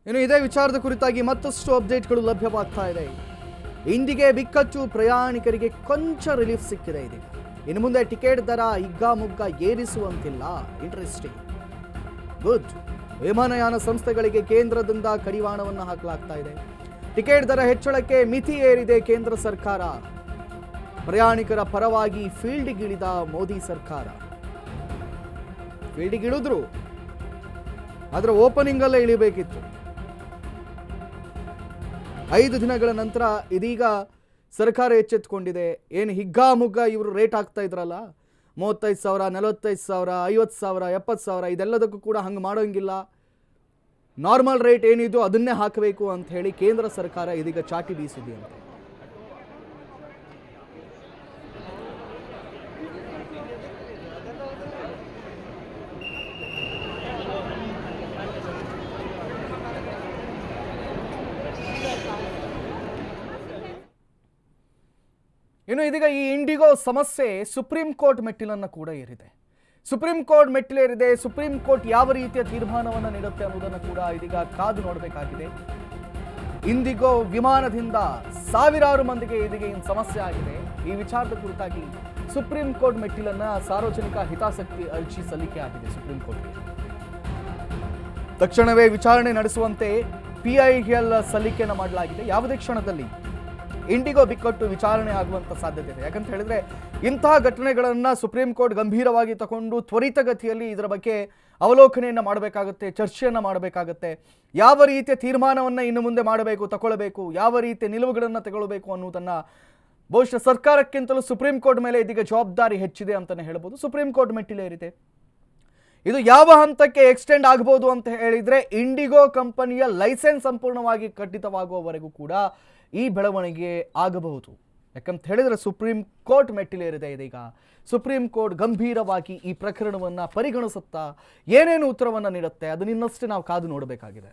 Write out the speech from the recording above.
ಇನ್ನು ಇದೇ ವಿಚಾರದ ಕುರಿತಾಗಿ ಮತ್ತಷ್ಟು ಅಪ್ಡೇಟ್ಗಳು ಲಭ್ಯವಾಗ್ತಾ ಇದೆ. ಇಂಡಿಗೆ ಬಿಕ್ಕಟ್ಟು, ಪ್ರಯಾಣಿಕರಿಗೆ ಕೊಂಚ ರಿಲೀಫ್ ಸಿಕ್ಕಿದೆ. ಇದೀಗ ಇನ್ನು ಮುಂದೆ ಟಿಕೆಟ್ ದರ ಹಿಗ್ಗಾಮುಗ್ಗ ಏರಿಸುವಂತಿಲ್ಲ. Interesting, good. ವಿಮಾನಯಾನ ಸಂಸ್ಥೆಗಳಿಗೆ ಕೇಂದ್ರದಿಂದ ಕಡಿವಾಣವನ್ನು ಹಾಕಲಾಗ್ತಾ ಇದೆ. ಟಿಕೆಟ್ ದರ ಹೆಚ್ಚಳಕ್ಕೆ ಮಿತಿ ಏರಿದೆ ಕೇಂದ್ರ ಸರ್ಕಾರ. ಪ್ರಯಾಣಿಕರ ಪರವಾಗಿ ಫೀಲ್ಡ್ಗಿಳಿದ ಮೋದಿ ಸರ್ಕಾರ. ಫೀಲ್ಡ್ಗಿಳಿದ್ರು, ಆದರೆ ಓಪನಿಂಗ್ ಅಲ್ಲೇ ಇಳಿಬೇಕಿತ್ತು. 5 ದಿನಗಳ ನಂತರ ಇದೀಗ ಸರ್ಕಾರ ಎಚ್ಚೆತ್ತುಕೊಂಡಿದೆ. ಏನು ಹಿಗ್ಗಾಮುಗ್ಗ ಇವರು ರೇಟ್ ಹಾಕ್ತಾ ಇದ್ರಲ್ಲ, 35,000, 45,000, 50,000, 70,000, ಇದೆಲ್ಲದಕ್ಕೂ ಕೂಡ ಹಂಗೆ ಮಾಡೋಂಗಿಲ್ಲ. ನಾರ್ಮಲ್ ರೇಟ್ ಏನಿದೆಯೋ ಅದನ್ನೇ ಹಾಕಬೇಕು ಅಂತ ಹೇಳಿ ಕೇಂದ್ರ ಸರ್ಕಾರ ಇದೀಗ ಚಾಟಿ ಬೀಸಿದೆಯಂತೆ. ಇನ್ನು ಇದೀಗ ಈ ಇಂಡಿಗೋ ಸಮಸ್ಯೆ ಸುಪ್ರೀಂ ಕೋರ್ಟ್ ಮೆಟ್ಟಿಲನ್ನು ಕೂಡ ಏರಿದೆ. ಸುಪ್ರೀಂ ಕೋರ್ಟ್ ಮೆಟ್ಟಿಲೇರಿದೆ. ಸುಪ್ರೀಂ ಕೋರ್ಟ್ ಯಾವ ರೀತಿಯ ತೀರ್ಮಾನವನ್ನು ನೀಡುತ್ತೆ ಅನ್ನೋದನ್ನು ಕೂಡ ಇದೀಗ ಕಾದು ನೋಡಬೇಕಾಗಿದೆ. ಇಂಡಿಗೋ ವಿಮಾನದಿಂದ ಸಾವಿರಾರು ಮಂದಿಗೆ ಇದೀಗ ಸಮಸ್ಯೆ ಆಗಿದೆ. ಈ ವಿಚಾರದ ಕುರಿತಾಗಿ ಸುಪ್ರೀಂ ಕೋರ್ಟ್ ಮೆಟ್ಟಿಲನ್ನ ಸಾರ್ವಜನಿಕ ಹಿತಾಸಕ್ತಿ ಅರ್ಜಿ ಸಲ್ಲಿಕೆ ಆಗಿದೆ ಸುಪ್ರೀಂ ಕೋರ್ಟ್ಗೆ. ತಕ್ಷಣವೇ ವಿಚಾರಣೆ ನಡೆಸುವಂತೆ PIL ಸಲ್ಲಿಕೆಯನ್ನು ಮಾಡಲಾಗಿದೆ. ಯಾವುದೇ ಕ್ಷಣದಲ್ಲಿ ಇಂಡಿಗೋ ಬಿಕ್ಕಟ್ಟು ವಿಚಾರಣೆ ಆಗುವಂತ ಸಾಧ್ಯತೆ ಇದೆ. ಯಾಕಂತ ಹೇಳಿದ್ರೆ ಇಂತಹ ಘಟನೆಗಳನ್ನ ಸುಪ್ರೀಂ ಕೋರ್ಟ್ ಗಂಭೀರವಾಗಿ ತಗೊಂಡು ತ್ವರಿತಗತಿಯಲ್ಲಿ ಇದರ ಬಗ್ಗೆ ಅವಲೋಕನೆಯನ್ನು ಮಾಡಬೇಕಾಗುತ್ತೆ, ಚರ್ಚೆಯನ್ನು ಮಾಡಬೇಕಾಗುತ್ತೆ. ಯಾವ ರೀತಿಯ ತೀರ್ಮಾನವನ್ನು ಇನ್ನು ಮುಂದೆ ಮಾಡಬೇಕು, ತಗೊಳ್ಬೇಕು, ಯಾವ ರೀತಿಯ ನಿಲುವುಗಳನ್ನು ತಗೊಳ್ಬೇಕು ಅನ್ನೋದನ್ನ ಬಹುಶಃ ಸರ್ಕಾರಕ್ಕಿಂತಲೂ ಸುಪ್ರೀಂ ಕೋರ್ಟ್ ಮೇಲೆ ಇದೀಗ ಜವಾಬ್ದಾರಿ ಹೆಚ್ಚಿದೆ ಅಂತಾನೆ ಹೇಳ್ಬೋದು. ಸುಪ್ರೀಂ ಕೋರ್ಟ್ ಮೆಟ್ಟಿಲೇರಿದೆ. ಇದು ಯಾವ ಹಂತಕ್ಕೆ ಎಕ್ಸ್ಟೆಂಡ್ ಆಗಬಹುದು ಅಂತ ಹೇಳಿದ್ರೆ, ಇಂಡಿಗೋ ಕಂಪನಿಯ ಲೈಸೆನ್ಸ್ ಸಂಪೂರ್ಣವಾಗಿ ಕಡ್ಡಿತವಾಗುವವರೆಗೂ ಕೂಡ ಈ ಬೆಳವಣಿಗೆ ಆಗಬಹುದು. ಯಾಕಂತ ಹೇಳಿದ್ರೆ ಸುಪ್ರೀಂ ಕೋರ್ಟ್ ಮೆಟ್ಟಿಲೇರಿದೆ. ಇದೀಗ ಸುಪ್ರೀಂ ಕೋರ್ಟ್ ಗಂಭೀರವಾಗಿ ಈ ಪ್ರಕರಣವನ್ನು ಪರಿಗಣಿಸುತ್ತಾ ಏನೇನು ಉತ್ತರವನ್ನು ನೀಡುತ್ತೆ ಅದನ್ನ ಇನ್ನಷ್ಟೇ ನಾವು ಕಾದು ನೋಡಬೇಕಾಗಿದೆ.